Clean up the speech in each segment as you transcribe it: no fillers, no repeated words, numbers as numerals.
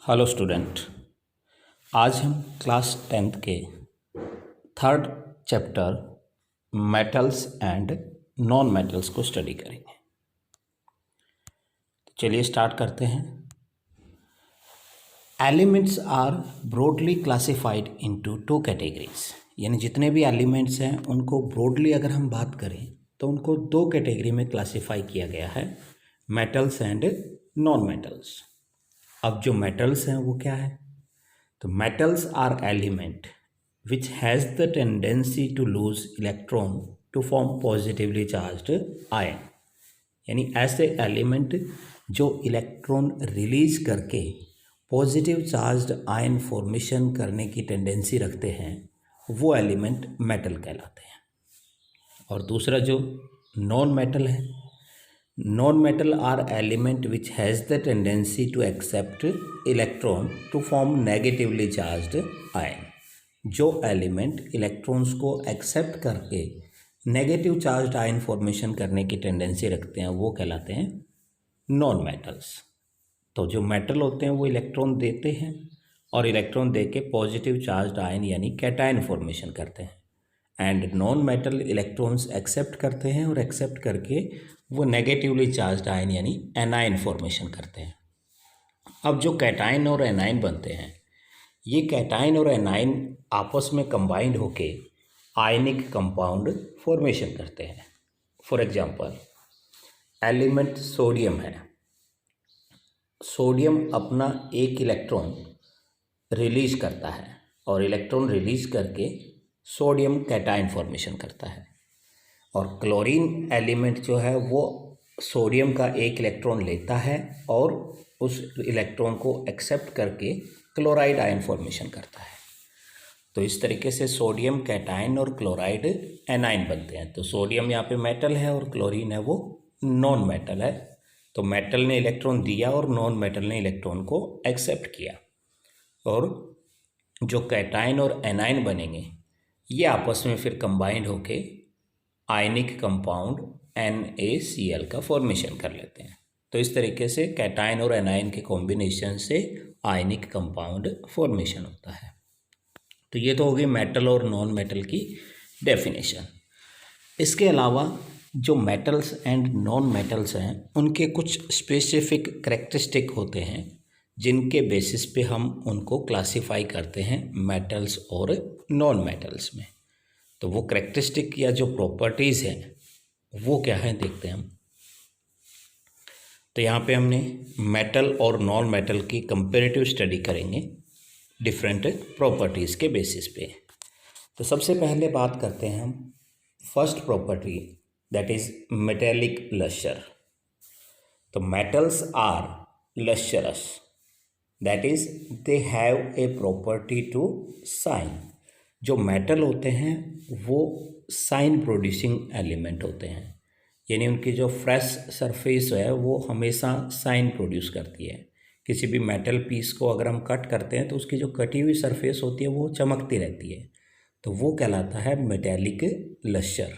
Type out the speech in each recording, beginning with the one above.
Hello student. आज हम class 10th के third chapter metals and non metals को स्टडी करेंगे। तो चलिए स्टार्ट करते हैं। Elements are broadly classified into two categories, यानी जितने भी एलिमेंट्स हैं उनको ब्रॉडली अगर हम बात करें तो उनको दो कैटेगरी में क्लासिफाई किया गया है, मेटल्स एंड नॉन मेटल्स। अब जो मेटल्स हैं वो क्या है? तो metals are element which has the tendency to lose electron to form positively charged ion, यानी ऐसे एलिमेंट जो इलेक्ट्रॉन रिलीज करके पॉजिटिव चार्ज्ड आयन फॉर्मेशन करने की टेंडेंसी रखते हैं, वो एलिमेंट मेटल कहलाते हैं। और दूसरा जो नॉन मेटल है, non metal are element which has the tendency to accept electron to form negatively charged ion, जो एलिमेंट इलेक्ट्रॉन्स को एक्सेप्ट करके नेगेटिव चार्ज्ड आयन फॉर्मेशन करने की टेंडेंसी रखते हैं वो कहलाते हैं नॉन मेटल्स। तो जो मेटल होते हैं वो इलेक्ट्रॉन देते हैं और इलेक्ट्रॉन दे के पॉजिटिव चार्ज्ड आयन यानी कैटायन फॉर्मेशन करते हैं, and non metal electrons accept करते हैं और एक्सेप्ट करके वो नेगेटिवली चार्ज्ड आयन यानी एनायन फॉर्मेशन करते हैं। अब जो कैटायन और एनायन बनते हैं, ये कैटायन और एनायन आपस में कंबाइंड होके आयनिक कंपाउंड फॉर्मेशन करते हैं। फॉर एग्जांपल एलिमेंट सोडियम है। सोडियम अपना एक इलेक्ट्रॉन रिलीज करता है और इलेक्ट्रॉन रिलीज करके सोडियम कैटायन फॉर्मेशन करता है। और क्लोरीन एलिमेंट जो है वो सोडियम का एक इलेक्ट्रॉन लेता है और उस इलेक्ट्रॉन को एक्सेप्ट करके क्लोराइड आयन फॉर्मेशन करता है। तो इस तरीके से सोडियम कैटायन और क्लोराइड एनायन बनते हैं। तो सोडियम यहाँ पे मेटल है और क्लोरीन है वो नॉन मेटल है। तो मेटल ने इलेक्ट्रॉन दिया और नॉन मेटल ने इलेक्ट्रॉन को एक्सेप्ट किया, और जो कैटायन और एनायन बनेंगे ये आपस में फिर कंबाइंड होके आयनिक कंपाउंड NaCl का फॉर्मेशन कर लेते हैं। तो इस तरीके से कैटायन और एनायन के कॉम्बिनेशन से आयनिक कंपाउंड फॉर्मेशन होता है। तो ये तो हो गई मेटल और नॉन मेटल की डेफिनेशन। इसके अलावा जो मेटल्स एंड नॉन मेटल्स हैं उनके कुछ स्पेसिफिक कैरेक्टरिस्टिक होते हैं जिनके बेसिस पे हम उनको क्लासिफाई करते हैं मेटल्स और नॉन मेटल्स में। तो वो कैरेक्टरिस्टिक या जो प्रॉपर्टीज़ हैं वो क्या है देखते हैं हम। तो यहाँ पे हमने मेटल और नॉन मेटल की कंपैरेटिव स्टडी करेंगे डिफरेंट प्रॉपर्टीज़ के बेसिस पे। तो सबसे पहले बात करते हैं हम first property, that is metallic lustre. तो metals are lustrous, that is they have a property to shine. जो मेटल होते हैं वो शाइन प्रोड्यूसिंग एलिमेंट होते हैं, यानी उनकी जो फ्रेश सरफेस है वो हमेशा शाइन प्रोड्यूस करती है। किसी भी मेटल पीस को अगर हम कट करते हैं तो उसकी जो कटी हुई सरफेस होती है वो चमकती रहती है, तो वो कहलाता है मेटेलिक लस्टर।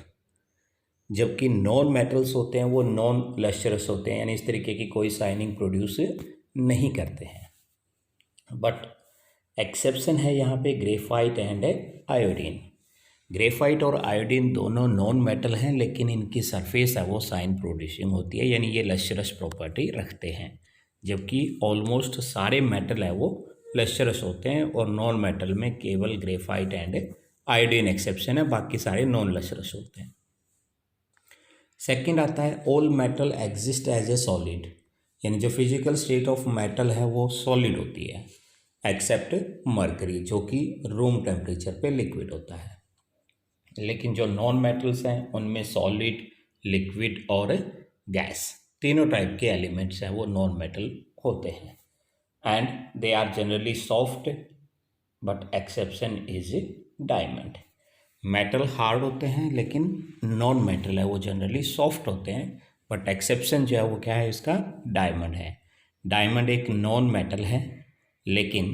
जबकि नॉन मेटल्स होते हैं वो नॉन लस्टरस होते हैं, यानी इस तरीके की कोई शाइनिंग प्रोड्यूस नहीं करते हैं। बट एक्सेप्शन है यहाँ पे ग्रेफाइट एंड आयोडीन। ग्रेफाइट और आयोडीन दोनों नॉन मेटल हैं, लेकिन इनकी सरफेस है वो शाइन प्रोड्यूसिंग होती है, यानी ये लस्टरस प्रॉपर्टी रखते हैं। जबकि ऑलमोस्ट सारे मेटल है वो लस्टरस होते हैं और नॉन मेटल में केवल ग्रेफाइट एंड आयोडीन एक्सेप्शन है, बाकी सारे नॉन लस्टरस होते हैं। सेकंड आता है all metal exist as a solid, यानी जो फिजिकल स्टेट ऑफ मेटल है वो सॉलिड होती है एक्सेप्ट मरकरी, जो कि रूम टेम्परेचर पे लिक्विड होता है। लेकिन जो नॉन मेटल्स हैं उनमें सॉलिड, लिक्विड और गैस तीनों टाइप के एलिमेंट्स हैं वो नॉन मेटल होते हैं, and they are generally soft, but exception is diamond. Metal hard होते हैं लेकिन नॉन मेटल है वो जनरली सॉफ्ट होते हैं, बट एक्सेप्शन जो है वो क्या है इसका, डायमंड है। डायमंड एक नॉन मेटल है, लेकिन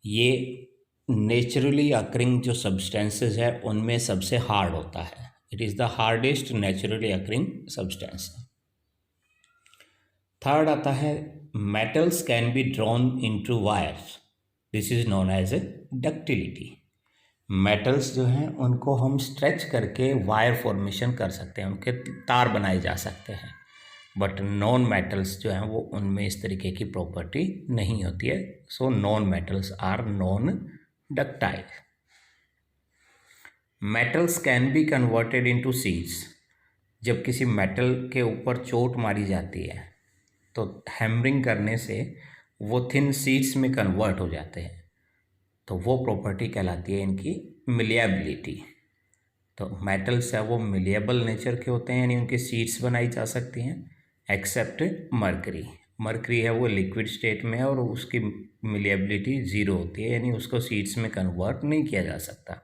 ये नेचुरली अकरिंग जो सब्सटेंसेस है उनमें सबसे हार्ड होता है। It is the hardest naturally occurring substance. Third आता है metals can be drawn into wires, this is known as ductility. Metals जो हैं उनको हम स्ट्रेच करके वायर फॉर्मेशन कर सकते हैं, उनके तार बनाए जा सकते हैं, बट नॉन मेटल्स जो हैं वो उनमें इस तरीके की प्रॉपर्टी नहीं होती है। So non metals are non ductile. Metals can be converted into sheets, जब किसी मेटल के ऊपर चोट मारी जाती है तो हैमरिंग करने से वो थिन सीड्स में कन्वर्ट हो जाते हैं, तो वो प्रॉपर्टी कहलाती है इनकी मिलिएबिलिटी। तो मेटल्स है वो मिलिएबल नेचर के होते हैं, यानी उनकी सीड्स बनाई जा सकती हैं, एक्सेप्ट मरकरी। मरकरी है वो लिक्विड स्टेट में है और उसकी मिलिएबिलिटी ज़ीरो होती है, यानी उसको सीड्स में कन्वर्ट नहीं किया जा सकता,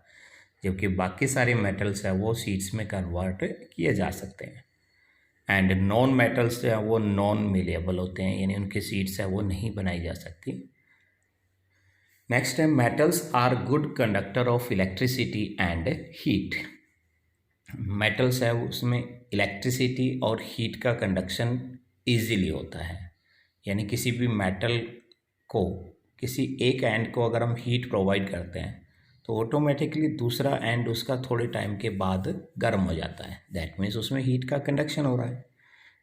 जबकि बाकी सारे मेटल्स है वो सीड्स में कन्वर्ट किए जा सकते हैं। एंड नॉन मेटल्स जो है वो नॉन मिलिएबल होते हैं, यानी उनकी सीड्स है वो नहीं बनाई जा सकती। नेक्स्ट है metals are good conductor of electricity and heat. Metals है उसमें इलेक्ट्रिसिटी और हीट का कंडक्शन इजीली होता है, यानी किसी भी मेटल को किसी एक एंड को अगर हम हीट प्रोवाइड करते हैं तो ऑटोमेटिकली दूसरा एंड उसका थोड़े टाइम के बाद गर्म हो जाता है, दैट मीन्स उसमें हीट का कंडक्शन हो रहा है।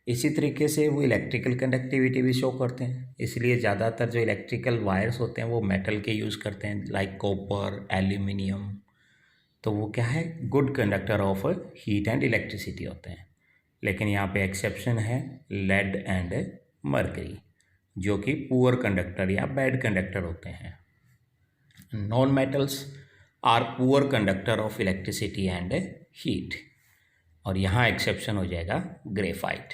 इसी तरीके से वो इलेक्ट्रिकल कंडक्टिविटी भी शो करते हैं, इसलिए ज़्यादातर जो इलेक्ट्रिकल वायर्स होते हैं वो मेटल के यूज़ करते हैं, लाइक कॉपर, एल्यूमिनियम। तो वो क्या है, good conductor of heat and electricity होते हैं। लेकिन यहाँ पे एक्सेप्शन है लेड एंड मर्करी, जो कि पुअर कंडक्टर या बैड कंडक्टर होते हैं। Non metals are poor conductor of electricity and heat, और यहाँ एक्सेप्शन हो जाएगा ग्रेफाइट।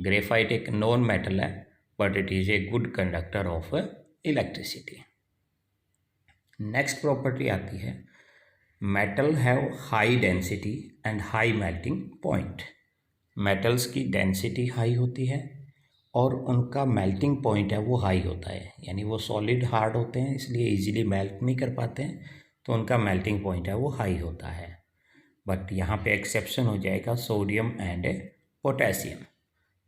ग्रेफाइट एक नॉन मेटल है but it is a good conductor of electricity. Next property आती है metal have high density and high melting point. Metals की density high होती है और उनका मेल्टिंग पॉइंट है वो हाई होता है, यानी वो सॉलिड हार्ड होते हैं इसलिए इजीली मेल्ट नहीं कर पाते हैं, तो उनका मेल्टिंग पॉइंट है वो हाई होता है। बट यहाँ पे एक्सेप्शन हो जाएगा सोडियम एंड पोटेशियम,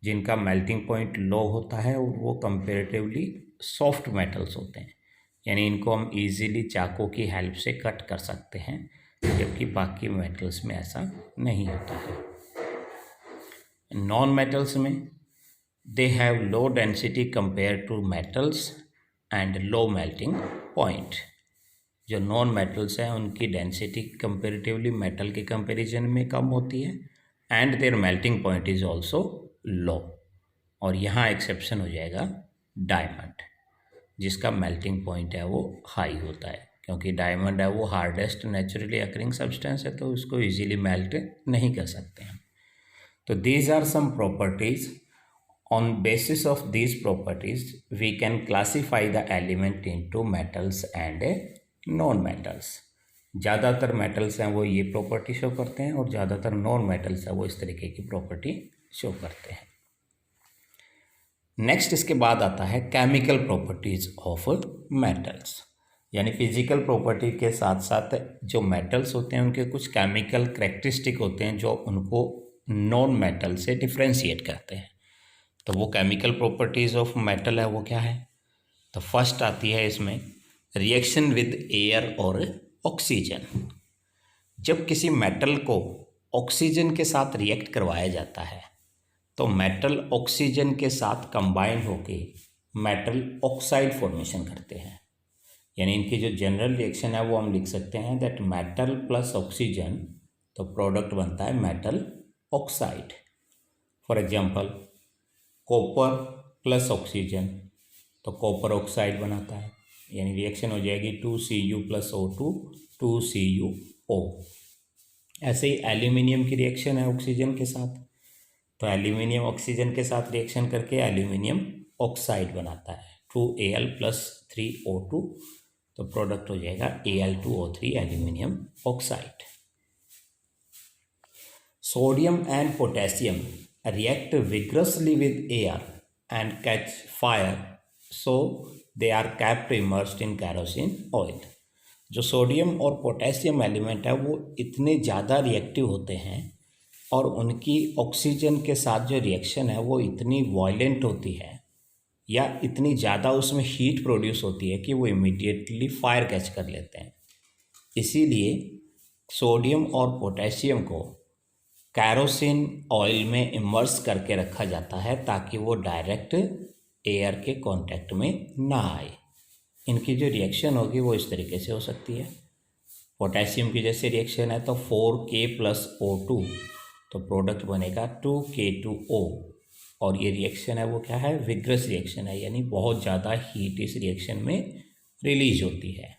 जिनका मेल्टिंग पॉइंट लो होता है और वो कंपेरेटिवली सॉफ्ट मेटल्स होते हैं, यानी इनको हम इजीली चाकू की हेल्प से कट कर सकते हैं, जबकि बाकी मेटल्स में ऐसा नहीं होता है। नॉन मेटल्स में they have low density compare to metals and low melting point. जो नॉन मेटल्स हैं उनकी डेंसिटी कंपेरेटिवली मेटल के कंपैरिजन में कम होती है and their melting point is also low. और यहाँ एक्सेप्शन हो जाएगा डायमंड, जिसका मेल्टिंग पॉइंट है वो हाई होता है, क्योंकि डायमंड है वो हार्डेस्ट नेचुरली अकरिंग सब्सटेंस है, तो उसको इजीली मेल्ट नहीं कर सकते हैं। तो these are some properties, on basis of these properties we can classify the element into metals and non metals। ज़्यादातर मेटल्स हैं वो ये प्रॉपर्टी शो करते हैं और ज़्यादातर नॉन मेटल्स हैं वो इस तरीके की प्रॉपर्टी शो करते हैं। नेक्स्ट इसके बाद आता है केमिकल प्रॉपर्टीज़ ऑफ मेटल्स, यानी फिजिकल प्रॉपर्टी के साथ साथ जो मेटल्स होते हैं उनके कुछ केमिकल करेक्टरिस्टिक होते हैं जो उनको नॉन मेटल से डिफ्रेंशिएट करते हैं। तो वो केमिकल प्रॉपर्टीज़ ऑफ मेटल है वो क्या है, तो फर्स्ट आती है इसमें रिएक्शन विद एयर और ऑक्सीजन। जब किसी मेटल को ऑक्सीजन के साथ रिएक्ट करवाया जाता है तो मेटल ऑक्सीजन के साथ कंबाइन होके मेटल ऑक्साइड फॉर्मेशन करते हैं, यानी इनकी जो जनरल रिएक्शन है वो हम लिख सकते हैं दैट मेटल प्लस ऑक्सीजन, तो प्रोडक्ट बनता है metal oxide. For example copper plus oxygen तो कॉपर ऑक्साइड बनाता है, यानी रिएक्शन हो जाएगी 2Cu + O2 2CuO। ऐसे ही एल्यूमिनियम की रिएक्शन है ऑक्सीजन के साथ, तो एल्यूमिनियम ऑक्सीजन के साथ रिएक्शन करके एल्यूमिनियम ऑक्साइड बनाता है 2Al + 3O2, तो प्रोडक्ट हो जाएगा Al2O3 aluminium oxide. Sodium and potassium react vigorously with air and catch fire, so they are kept immersed in kerosene oil। जो सोडियम और पोटेशियम एलिमेंट है वो इतने ज़्यादा रिएक्टिव होते हैं और उनकी ऑक्सीजन के साथ जो रिएक्शन है वो इतनी वायलेंट होती है या इतनी ज़्यादा उसमें हीट प्रोड्यूस होती है कि वो इमीडिएटली फायर कैच कर लेते हैं। इसीलिए सोडियम और पोटेशियम को कैरोसिन ऑयल में इमर्स करके रखा जाता है ताकि वो डायरेक्ट एयर के कांटेक्ट में ना आए। इनकी जो रिएक्शन होगी वो इस तरीके से हो सकती है। पोटेशियम की जैसे रिएक्शन है तो 4K + O2, तो प्रोडक्ट बनेगा 2K2O। और ये रिएक्शन है वो क्या है, विग्रस रिएक्शन है, यानी बहुत ज़्यादा हीट इस रिएक्शन में रिलीज होती है।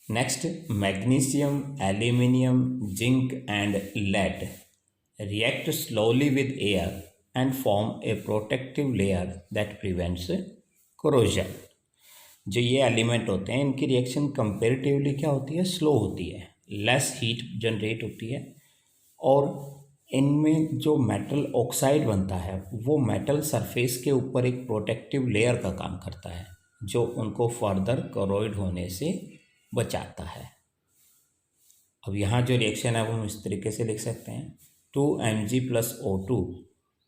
Next, magnesium, aluminium, zinc and lead react slowly with air and form a protective layer that prevents corrosion। जो ये एलिमेंट होते हैं इनकी रिएक्शन कंपेरेटिवली क्या होती है, स्लो होती है, लेस हीट जनरेट होती है। और इनमें जो मेटल ऑक्साइड बनता है वो मेटल सरफेस के ऊपर एक प्रोटेक्टिव लेयर का काम करता है जो उनको फर्दर करोइड होने से बचाता है। अब यहाँ जो रिएक्शन है वो हम इस तरीके से लिख सकते हैं, 2Mg + O2,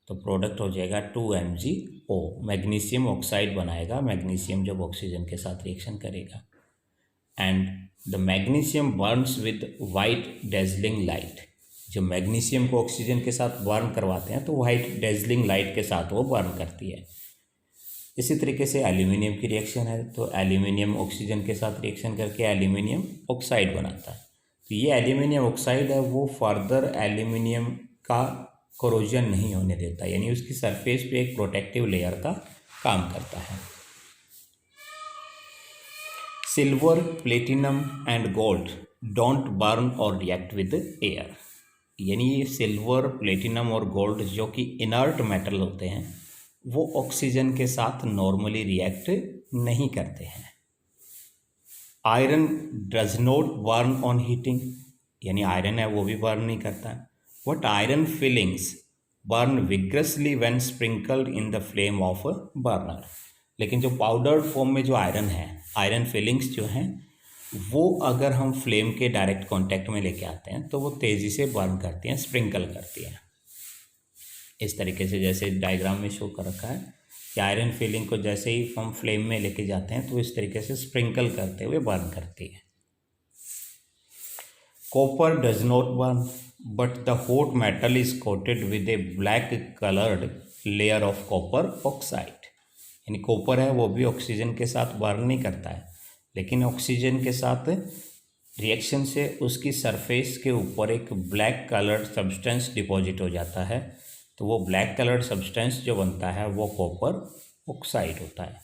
तो प्रोडक्ट हो जाएगा 2MgO। मैग्नीशियम ऑक्साइड बनाएगा, मैग्नीशियम जब ऑक्सीजन के साथ रिएक्शन करेगा। And the magnesium Burns with white dazzling light. जब मैग्नीशियम को ऑक्सीजन के साथ बर्न करवाते हैं तो वाइट डेजलिंग लाइट के साथ वो बर्न करती है। इसी तरीके से एल्यूमिनियम की रिएक्शन है, तो एल्यूमिनियम ऑक्सीजन के साथ रिएक्शन करके एल्यूमिनियम ऑक्साइड बनाता है। तो ये एल्यूमिनियम ऑक्साइड है वो फर्दर एल्यूमिनियम का कोरोजन नहीं होने देता, यानी उसकी सरफेस पे एक प्रोटेक्टिव लेयर का काम करता है। Silver, platinum and gold don't burn और रिएक्ट विद एयर। यानी ये सिल्वर, प्लेटिनम और गोल्ड जो कि इनर्ट मेटल होते हैं वो ऑक्सीजन के साथ नॉर्मली रिएक्ट नहीं करते हैं। Iron does not burn on heating, यानी आयरन है वो भी बर्न नहीं करता है। But iron filings burn vigorously when sprinkled in the flame of burner. लेकिन जो पाउडर्ड फॉर्म में जो आयरन है, आयरन फिलिंग्स जो हैं वो अगर हम फ्लेम के डायरेक्ट कांटेक्ट में लेके आते हैं तो वो तेज़ी से बर्न करती हैं, स्प्रिंकल करती हैं। इस तरीके से जैसे डायग्राम में शो कर रखा है कि आयरन फिलिंग को जैसे ही हम फ्लेम में लेके जाते हैं तो इस तरीके से स्प्रिंकल करते हुए बर्न करती है। Copper does not burn but the hot metal is coated with A black coloured layer of copper oxide. यानी कॉपर है वो भी ऑक्सीजन के साथ बर्न नहीं करता है, लेकिन ऑक्सीजन के साथ रिएक्शन से उसकी सरफेस के ऊपर एक ब्लैक कलर्ड सब्सटेंस डिपॉजिट हो जाता है, तो वो ब्लैक कलर्ड सब्सटेंस जो बनता है वो कॉपर ऑक्साइड होता है।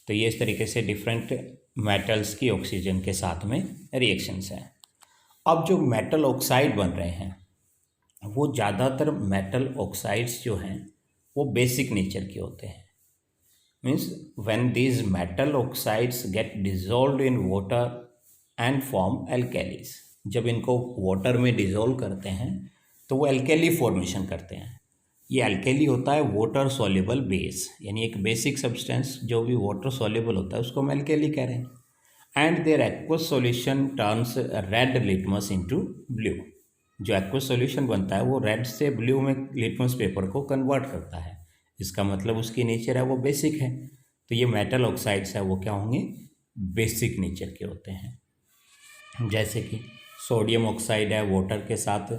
तो ये इस तरीके से डिफरेंट मेटल्स की ऑक्सीजन के साथ में रिएक्शंस हैं। अब जो मेटल ऑक्साइड बन रहे हैं वो ज़्यादातर मेटल ऑक्साइड्स जो हैं वो बेसिक नेचर के होते हैं। Means when these metal oxides get dissolved in water and form alkalis, जब इनको वाटर में डिजोल्व करते हैं तो वो एल्केली फॉर्मेशन करते हैं। ये एल्केली होता है वाटर सॉल्युबल बेस, यानी एक बेसिक सब्सटेंस जो भी वाटर सॉल्युबल होता है उसको हम एल्केली कह रहे हैं। And their aqueous solution turns red litmus into blue. जो एक्वस सॉल्यूशन बनता है वो रेड से ब्लू में लिटमस पेपर को कन्वर्ट करता है। इसका मतलब उसकी नेचर है वो बेसिक है। तो ये मेटल ऑक्साइड्स है वो क्या होंगे, बेसिक नेचर के होते हैं। जैसे कि सोडियम ऑक्साइड है, वाटर के साथ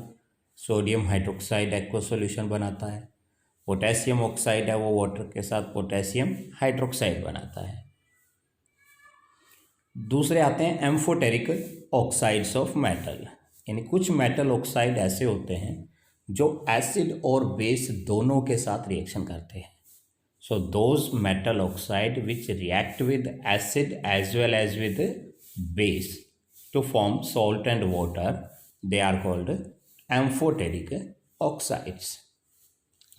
सोडियम हाइड्रोक्साइड एक्वस सॉल्यूशन बनाता है। पोटेशियम ऑक्साइड है वो वाटर के साथ पोटेशियम हाइड्रोक्साइड बनाता है। दूसरे आते हैं एम्फोटेरिक ऑक्साइड्स ऑफ मेटल, यानी कुछ मेटल ऑक्साइड ऐसे होते हैं जो एसिड और बेस दोनों के साथ रिएक्शन करते हैं। So those metal oxide which react with acid as well as with base to form salt and water, they are called amphoteric oxides.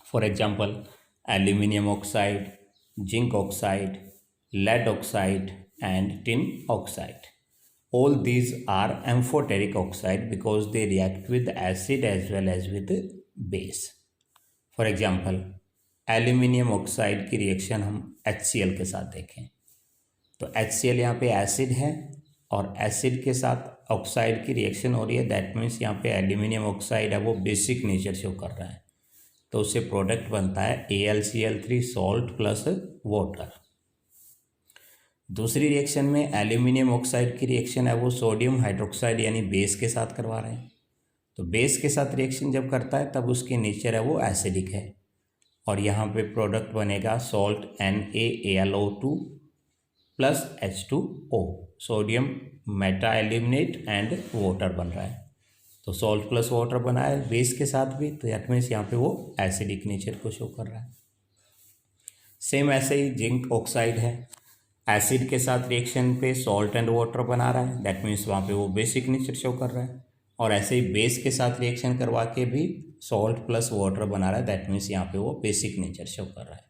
For example, aluminum oxide, zinc oxide, lead oxide and tin oxide. All these are amphoteric oxide because they react with acid as well as with base. For example, aluminum oxide की reaction हम HCl के साथ देखें तो HCl यहाँ पे acid है और एसिड के साथ ऑक्साइड की रिएक्शन हो रही है, दैट मीन्स यहाँ पे एल्यूमिनियम ऑक्साइड है वो बेसिक नेचर शो कर रहा है, तो उससे प्रोडक्ट बनता है AlCl3 सॉल्ट प्लस वाटर। दूसरी रिएक्शन में एल्यूमिनियम ऑक्साइड की रिएक्शन है वो सोडियम हाइड्रोक्साइड यानी बेस के साथ करवा रहे हैं, तो बेस के साथ रिएक्शन जब करता है तब उसकी नेचर है वो एसिडिक है, और यहाँ पे प्रोडक्ट बनेगा salt NaAlO2 plus H2O, sodium Meta aluminate and water बन रहा है, तो सॉल्ट प्लस वाटर बना है बेस के साथ भी, तो दैट मीन्स यहाँ पे वो एसिडिक नेचर को शो कर रहा है। सेम ऐसे ही जिंक ऑक्साइड है, एसिड के साथ रिएक्शन पे सॉल्ट एंड वाटर बना रहा है, दैट मीन्स वहाँ पे वो बेसिक नेचर शो कर रहा है, और ऐसे ही बेस के साथ रिएक्शन करवा के भी सॉल्ट प्लस वाटर बना रहा है, दैट मीन्स यहाँ पे वो बेसिक नेचर शो कर रहा है।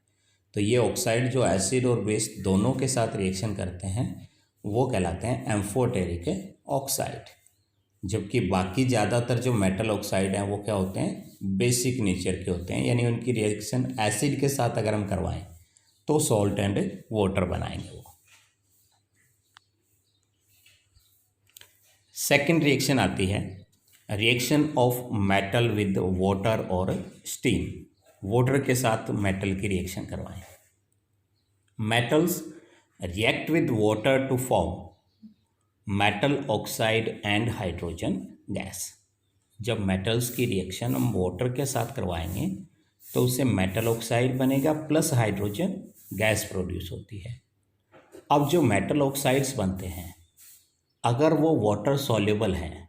तो ये ऑक्साइड जो एसिड और बेस दोनों के साथ रिएक्शन करते हैं वो कहलाते हैं एम्फोटेरिक ऑक्साइड, जबकि बाकी ज़्यादातर जो मेटल ऑक्साइड हैं वो क्या होते हैं, बेसिक नेचर के होते हैं, यानी उनकी रिएक्शन एसिड के साथ अगर हम करवाएं तो सॉल्ट एंड वाटर बनाएंगे वो। सेकेंड रिएक्शन आती है reaction of metal with water और स्टीम, वाटर के साथ मेटल की रिएक्शन करवाएं। Metals react with water to form metal oxide and hydrogen gas. जब मेटल्स की रिएक्शन हम वाटर के साथ करवाएंगे तो उससे मेटल ऑक्साइड बनेगा प्लस हाइड्रोजन गैस प्रोड्यूस होती है। अब जो मेटल ऑक्साइड्स बनते हैं अगर वो वाटर सॉल्युबल हैं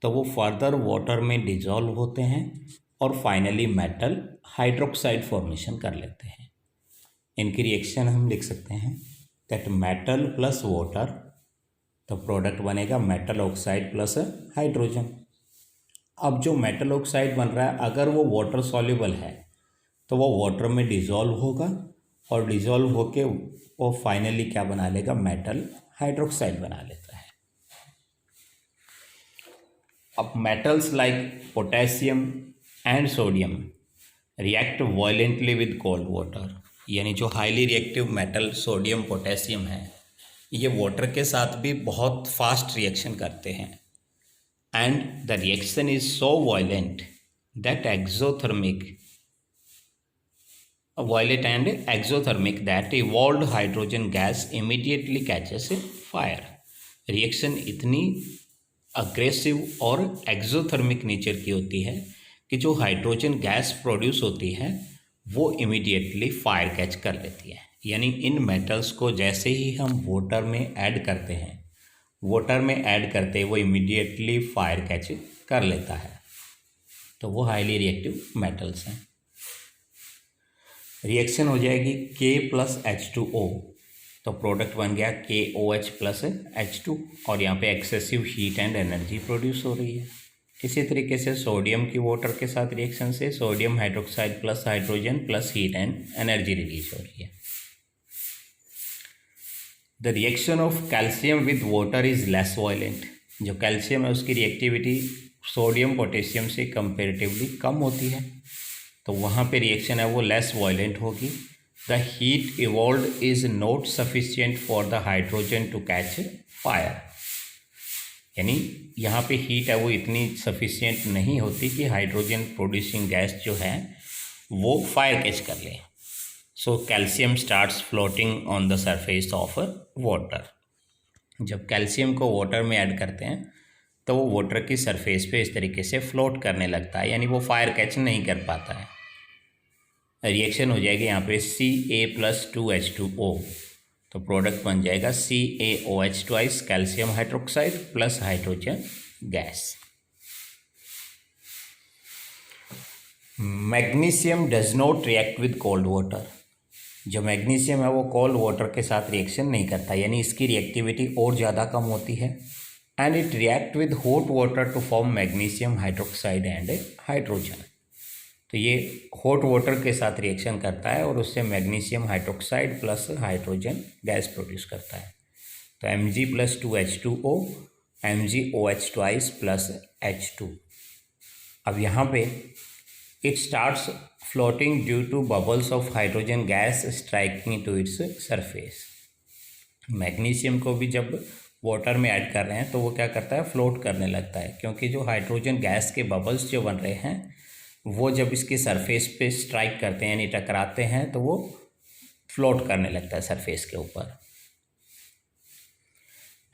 तो वो फर्दर वाटर में डिजॉल्व होते हैं और फाइनली मेटल हाइड्रोक्साइड फॉर्मेशन कर लेते हैं। इनकी रिएक्शन हम लिख सकते हैं दैट मेटल प्लस वाटर, तो प्रोडक्ट बनेगा मेटल ऑक्साइड प्लस हाइड्रोजन। अब जो मेटल ऑक्साइड बन रहा है अगर वो वाटर सॉल्युबल है तो वो वाटर में डिजॉल्व होगा और डिजॉल्व होके वो फाइनली क्या बना लेगा, मेटल हाइड्रोक्साइड बना लेता है। अब metals like potassium and sodium react violently with cold water, यानी जो highly reactive metal sodium potassium है ये वाटर के साथ भी बहुत फास्ट रिएक्शन करते हैं, and the reaction is so violent that exothermic that evolved hydrogen gas immediately catches fire। Reaction इतनी अग्रेसिव और एक्सोथर्मिक नेचर की होती है कि जो हाइड्रोजन गैस प्रोड्यूस होती है वो इमीडिएटली फायर कैच कर लेती है, यानी इन मेटल्स को जैसे ही हम वाटर में ऐड करते हैं, वाटर में ऐड करते वो इमीडिएटली फायर कैच कर लेता है, तो वो हाईली रिएक्टिव मेटल्स हैं। रिएक्शन हो जाएगी K प्लस H2O, तो प्रोडक्ट बन गया KOH प्लस H2, और यहाँ पे excessive heat and energy produce हो रही है। इसी तरीके से सोडियम की वाटर के साथ रिएक्शन से sodium hydroxide plus hydrogen plus heat and energy release हो रही है। The reaction of calcium with water is less violent, जो कैल्शियम है उसकी रिएक्टिविटी सोडियम पोटेशियम से कंपेरेटिवली कम होती है, तो वहाँ पे रिएक्शन है वो लेस वायलेंट होगी। The heat evolve is not sufficient for the hydrogen to catch fire, यानी यहाँ पे हीट है वो इतनी सफिशिएंट नहीं होती कि हाइड्रोजन प्रोड्यूसिंग गैस जो है वो फायर कैच कर ले। So calcium starts floating on the surface of water. जब कैल्शियम को वाटर में ऐड करते हैं तो वो वाटर की सरफेस पे इस तरीके से फ्लोट करने लगता है, यानी वो फायर कैच नहीं कर पाता है। रिएक्शन हो जाएगी यहाँ पे Ca प्लस 2H2O, तो प्रोडक्ट बन जाएगा CaOH twice calcium hydroxide plus hydrogen gas. Magnesium does not react with cold water, जो मैग्नीशियम है वो कोल्ड वाटर के साथ रिएक्शन नहीं करता, यानी इसकी रिएक्टिविटी और ज़्यादा कम होती है, and it react with hot water to form magnesium hydroxide and hydrogen. तो ये हॉट वाटर के साथ रिएक्शन करता है और उससे magnesium hydroxide plus hydrogen gas produce करता है। तो Mg plus 2H2O MgOH twice plus H2। अब यहाँ पे it starts floating due to bubbles of hydrogen gas striking to its surface. Magnesium को भी जब वाटर में ऐड कर रहे हैं तो वो क्या करता है, फ्लोट करने लगता है, क्योंकि जो हाइड्रोजन गैस के बबल्स जो बन रहे हैं वो जब इसकी सरफेस पे स्ट्राइक करते हैं यानी टकराते हैं तो वो फ्लोट करने लगता है सरफेस के ऊपर।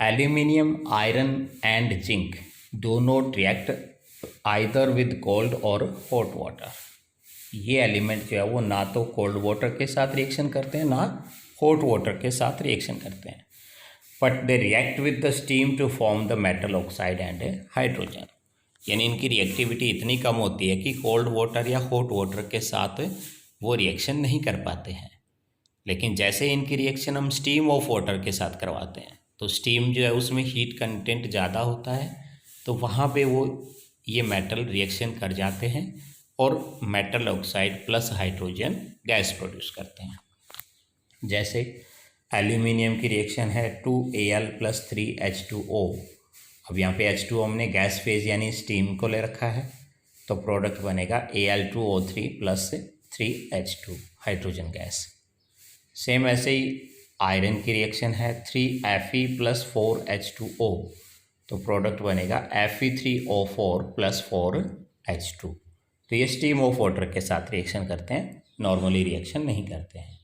Aluminium, iron and zinc do not react either with cold और हॉट वाटर। ये एलिमेंट जो है वो ना तो कोल्ड वाटर के साथ रिएक्शन करते हैं ना हॉट वाटर के साथ रिएक्शन करते हैं, but they react with the steam to form the metal oxide and hydrogen. यानी इनकी रिएक्टिविटी इतनी कम होती है कि कोल्ड वाटर या हॉट वाटर के साथ वो रिएक्शन नहीं कर पाते हैं। लेकिन जैसे इनकी रिएक्शन हम स्टीम ऑफ वाटर के साथ करवाते हैं तो स्टीम जो है उसमें हीट कंटेंट ज़्यादा होता है, तो वहाँ पे वो ये मेटल रिएक्शन कर जाते हैं और metal oxide plus hydrogen gas produce करते हैं। जैसे एल्यूमिनियम की रिएक्शन है 2Al + 3H2O। अब यहाँ पे H2O हमने गैस फेज यानी स्टीम को ले रखा है, तो प्रोडक्ट बनेगा Al2O3 + 3H2 hydrogen gas. Same ऐसे ही आयरन की रिएक्शन है 3Fe + 4H2O, तो प्रोडक्ट बनेगा Fe3O4 + 4H2। तो ये स्टीम ऑफ वाटर के साथ रिएक्शन करते हैं, नॉर्मली रिएक्शन नहीं करते हैं।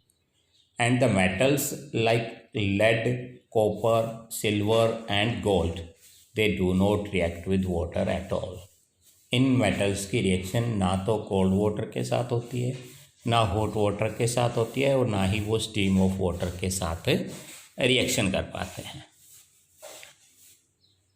And the metals like lead, copper, silver and gold they do not react with water at all. इन मेटल्स की रिएक्शन ना तो कोल्ड वाटर के साथ होती है, ना हॉट वाटर के साथ होती है, और ना ही वो स्टीम ऑफ वाटर के साथ रिएक्शन कर पाते हैं।